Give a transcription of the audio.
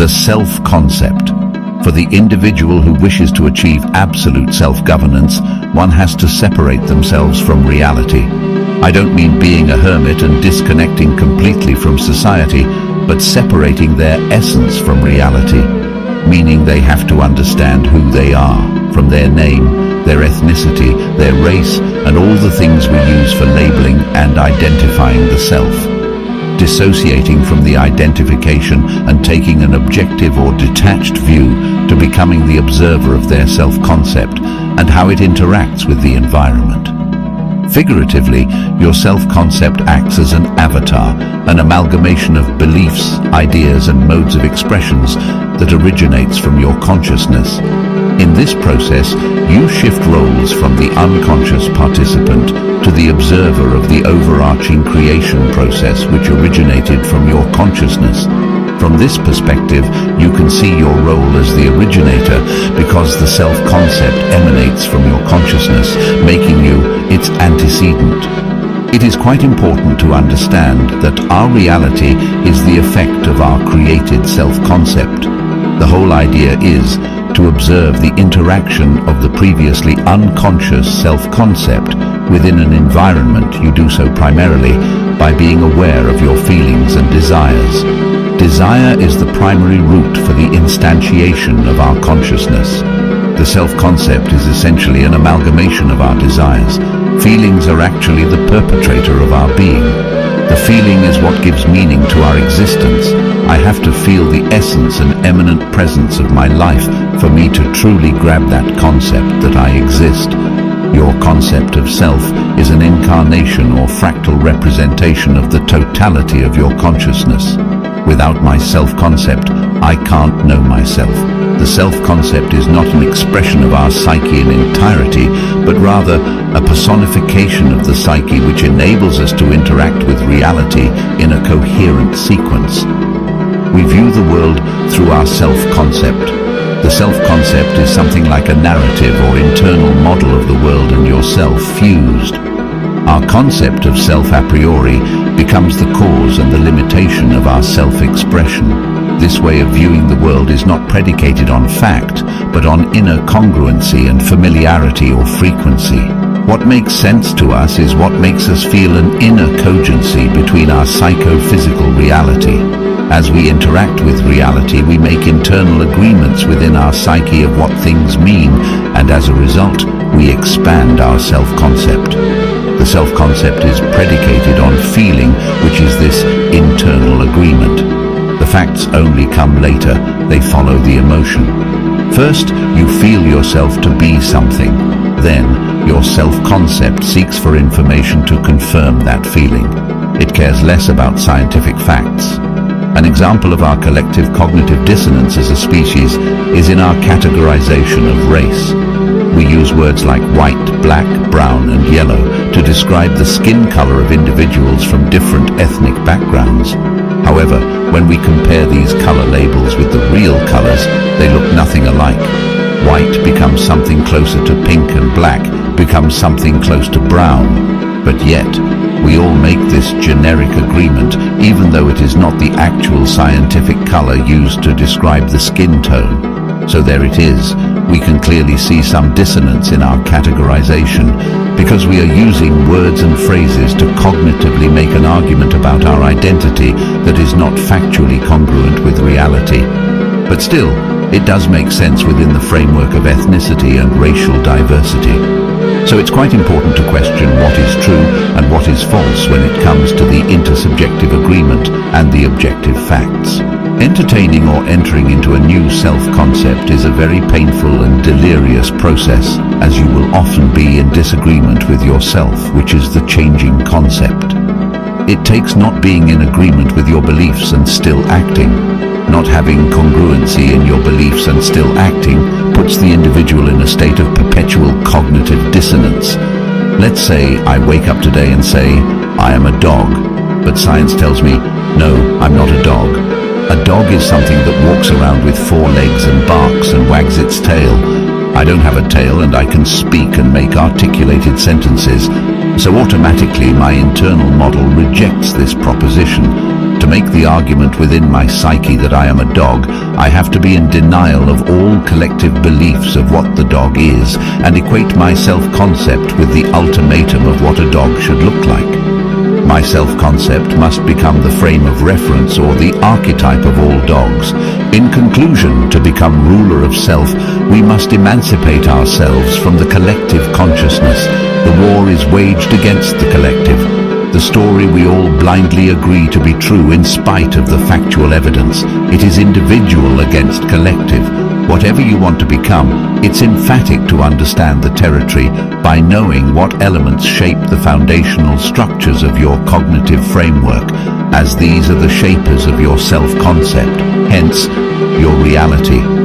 The self-concept. For the individual who wishes to achieve absolute self-governance, one has to separate themselves from reality. I don't mean being a hermit and disconnecting completely from society, but separating their essence from reality, meaning they have to understand who they are, from their name, their ethnicity, their race, and all the things we use for labeling and identifying the self. Dissociating from the identification and taking an objective or detached view to becoming the observer of their self-concept and how it interacts with the environment. Figuratively, your self-concept acts as an avatar, an amalgamation of beliefs, ideas, and modes of expressions that originates from your consciousness. In this process, you shift roles from the unconscious participant to the observer of the overarching creation process which originated from your consciousness. From this perspective, you can see your role as the originator because the self-concept emanates from your consciousness, making you its antecedent. It is quite important to understand that our reality is the effect of our created self-concept. The whole idea is to observe the interaction of the previously unconscious self-concept within an environment. You do so primarily by being aware of your feelings and desires. Desire is the primary root for the instantiation of our consciousness. The self-concept is essentially an amalgamation of our desires. Feelings are actually the perpetrator of our being. The feeling is what gives meaning to our existence. I have to feel the essence and eminent presence of my life for me to truly grab that concept that I exist. Your concept of self is an incarnation or fractal representation of the totality of your consciousness. Without my self-concept, I can't know myself. The self-concept is not an expression of our psyche in entirety, but rather a personification of the psyche which enables us to interact with reality in a coherent sequence. We view the world through our self-concept. The self-concept is something like a narrative or internal model of the world and yourself fused. Our concept of self a priori becomes the cause and the limitation of our self-expression. This way of viewing the world is not predicated on fact, but on inner congruency and familiarity or frequency. What makes sense to us is what makes us feel an inner cogency between our psychophysical reality. As we interact with reality, we make internal agreements within our psyche of what things mean, and as a result, we expand our self-concept. The self-concept is predicated on feeling, which is this internal agreement. The facts only come later, they follow the emotion. First, you feel yourself to be something. Then, your self-concept seeks for information to confirm that feeling. It cares less about scientific facts. An example of our collective cognitive dissonance as a species is in our categorization of race. We use words like white, black, brown, and yellow to describe the skin color of individuals from different ethnic backgrounds. However, when we compare these color labels with the real colors, they look nothing alike. White becomes something closer to pink and black becomes something close to brown. But yet, we all make this generic agreement, even though it is not the actual scientific color used to describe the skin tone. So there it is. We can clearly see some dissonance in our categorization because we are using words and phrases to cognitively make an argument about our identity that is not factually congruent with reality. But still, it does make sense within the framework of ethnicity and racial diversity. So it's quite important to question what is true and what is false when it comes to the intersubjective agreement and the objective facts. Entertaining or entering into a new self-concept is a very painful and delirious process, as you will often be in disagreement with yourself, which is the changing concept. It takes not being in agreement with your beliefs and still acting. Not having congruency in your beliefs and still acting puts the individual in a state of perpetual cognitive dissonance. Let's say I wake up today and say, I am a dog, but science tells me, no, I'm not a dog. A dog is something that walks around with 4 legs and barks and wags its tail. I don't have a tail and I can speak and make articulated sentences, so automatically my internal model rejects this proposition. To make the argument within my psyche that I am a dog, I have to be in denial of all collective beliefs of what the dog is and equate my self-concept with the ultimatum of what a dog should look like. My self-concept must become the frame of reference or the archetype of all dogs. In conclusion, to become ruler of self, we must emancipate ourselves from the collective consciousness. The war is waged against the collective. The story we all blindly agree to be true in spite of the factual evidence. It is individual against collective. Whatever you want to become, it's emphatic to understand the territory by knowing what elements shape the foundational structures of your cognitive framework, as these are the shapers of your self-concept, hence your reality.